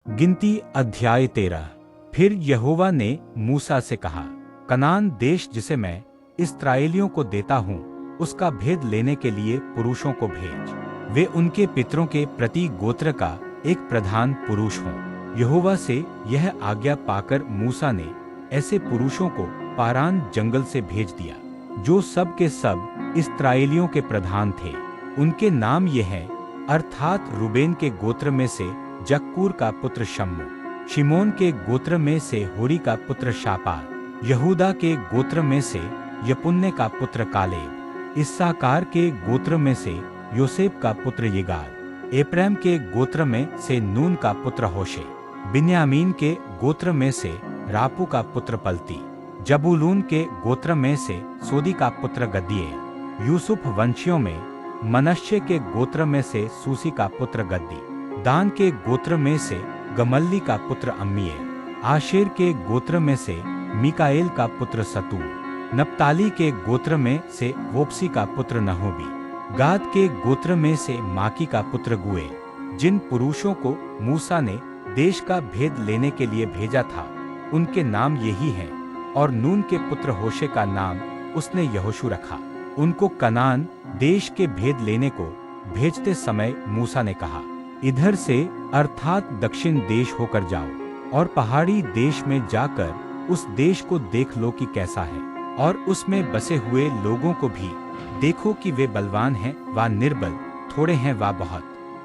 गिनती अध्याय 13। फिर यहोवा ने मूसा से कहा, कनान देश जिसे मैं इस्राएलियों को देता हूँ, उसका भेद लेने के लिए पुरुषों को भेज। वे उनके पितरों के प्रति गोत्र का एक प्रधान पुरुष हों। यहोवा से यह आज्ञा पाकर मूसा ने ऐसे पुरुषों को पारान जंगल से भेज दिया, जो सब के सब इस्राएलियों के प्रधान थे। उनके नाम ये हैं, अर्थात रूबेन के गोत्र में से जक्कूर का पुत्र शम्मू, शिमोन के गोत्र में से होरी का पुत्र शापात, यहूदा के गोत्र में से यपुन्ने का पुत्र कालेब, इस्साकार के गोत्र में से योसेफ का पुत्र यिगाल, एप्रैम के गोत्र में से नून का पुत्र होशे, बिन्यामीन के गोत्र में से रापू का पुत्र पलती, जबूलून के गोत्र में से सोदी का पुत्र गद्दिएल, यूसुफ वंशियों में मनश्शे के गोत्र में से सूसी का पुत्र गद्दी, दान के गोत्र में से गमल्ली का पुत्र अम्मीएल, आशेर के गोत्र में से मिकाएल का पुत्र सतूर, नप्ताली के गोत्र में से वोप्सी का पुत्र नहोबी, गाद के गोत्र में से माकी का पुत्र गुएल। जिन पुरुषों को मूसा ने देश का भेद लेने के लिए भेजा था, उनके नाम यही हैं, और नून के पुत्र होशे का नाम उसने यहोशू रखा। उनको कनान देश के भेद लेने को भेजते समय मूसा ने कहा, इधर से अर्थात दक्षिण देश होकर जाओ और पहाड़ी देश में जाकर उस देश को देख लो कि कैसा है, और उसमें बसे हुए लोगों को भी देखो कि वे बलवान हैं वा निर्बल, थोड़े हैं वा बहुत,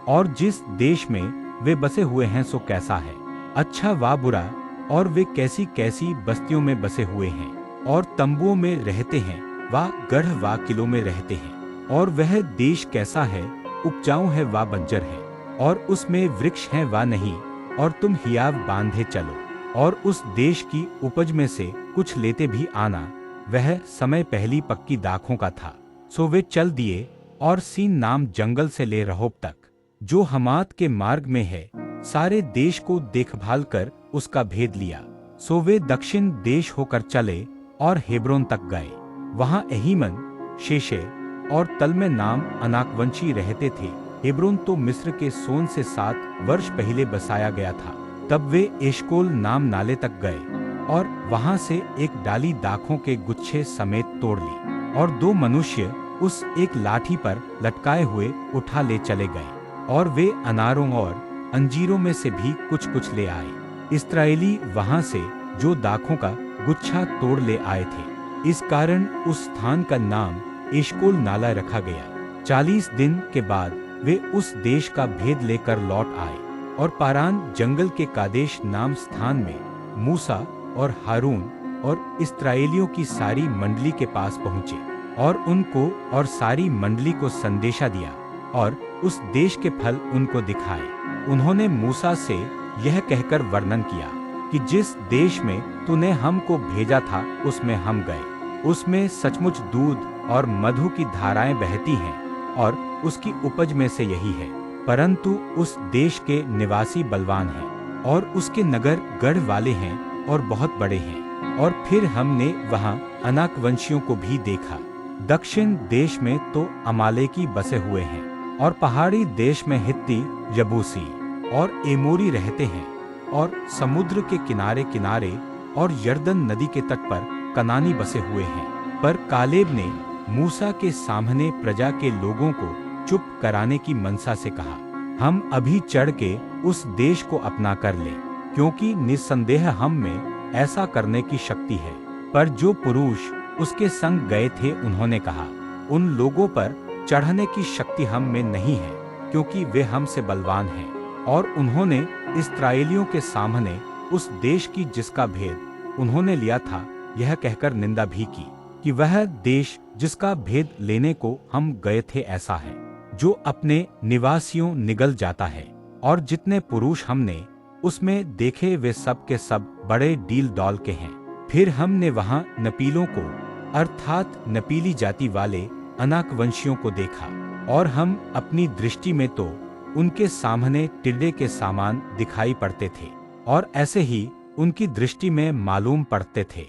और जिस देश में वे बसे हुए हैं सो कैसा है, अच्छा वा बुरा, और वे कैसी कैसी बस्तियों में बसे हुए हैं, और तंबुओं में रहते हैं वा गढ़ वा किलों में रहते हैं, और वह देश कैसा है, उपजाऊ है वा बंजर है, और उसमें वृक्ष हैं वा नहीं, और तुम हियाव बांधे चलो, और उस देश की उपज में से कुछ लेते भी आना। वह समय पहली पक्की दाखों का था। सो वे चल दिए और सीन नाम जंगल से ले रहोब तक, जो हमात के मार्ग में है, सारे देश को देखभाल कर उसका भेद लिया। सो वे दक्षिण देश होकर चले और हेब्रोन तक गए। वहां एहीमन, शेशे और तलमे नाम अनाकवंशी रहते थे। हेब्रोन तो मिस्र के सोन से 7 वर्ष पहले बसाया गया था। तब वे एशकोल नाम नाले तक गए और वहां से एक डाली दाखों के गुच्छे समेत तोड़ ली, और 2 मनुष्य उस एक लाठी पर लटकाए हुए उठा ले चले गए, और वे अनारों और अंजीरों में से भी कुछ कुछ ले आए। इस्राएली वहां से जो दाखों का गुच्छा तोड़ ले आए थे, इस कारण उस स्थान का नाम एशकोल नाला रखा गया। 40 दिन के बाद वे उस देश का भेद लेकर लौट आए, और पारान जंगल के कादेश नाम स्थान में मूसा और हारून और इस्राएलियों की सारी मंडली के पास पहुँचे, और उनको और सारी मंडली को संदेशा दिया, और उस देश के फल उनको दिखाए। उन्होंने मूसा से यह कहकर वर्णन किया कि जिस देश में तूने हमको भेजा था उसमें हम गए। उसमें सचमुच दूध और मधु की धाराएं बहती हैं, और उसकी उपज में से यही है। परंतु उस देश के निवासी बलवान हैं, और उसके नगर गढ़ वाले हैं और बहुत बड़े हैं। और फिर हमने वहाँ अनाकवंशियों को भी देखा। दक्षिण देश में तो अमालेकी बसे हुए हैं, और पहाड़ी देश में हित्ती, यबूसी और एमोरी रहते हैं, और समुद्र के किनारे किनारे और यरदन नदी के तट पर कनानी बसे हुए हैं। पर कालेब ने मूसा के सामने प्रजा के लोगों को चुप कराने की मनसा से कहा, हम अभी चढ़ के उस देश को अपना कर लें, क्योंकि निस्संदेह हम में ऐसा करने की शक्ति है। पर जो पुरुष उसके संग गए थे उन्होंने कहा, उन लोगों पर चढ़ने की शक्ति हम में नहीं है, क्योंकि वे हमसे बलवान हैं। और उन्होंने इस्राएलियों के सामने उस देश की जिसका भेद उन्होंने लिया था यह कहकर निंदा भी की कि वह देश जिसका भेद लेने को हम गए थे ऐसा है, जो अपने निवासियों निगल जाता है। और जितने पुरुष हमने उसमें देखे वे सब के सब बड़े डील डौल के हैं। फिर हमने वहां नपीलों को अर्थात नपीली जाति वाले अनाकवंशियों को देखा, और हम अपनी दृष्टि में तो उनके सामने टिड्डे के समान दिखाई पड़ते थे, और ऐसे ही उनकी दृष्टि में मालूम पड़ते थे।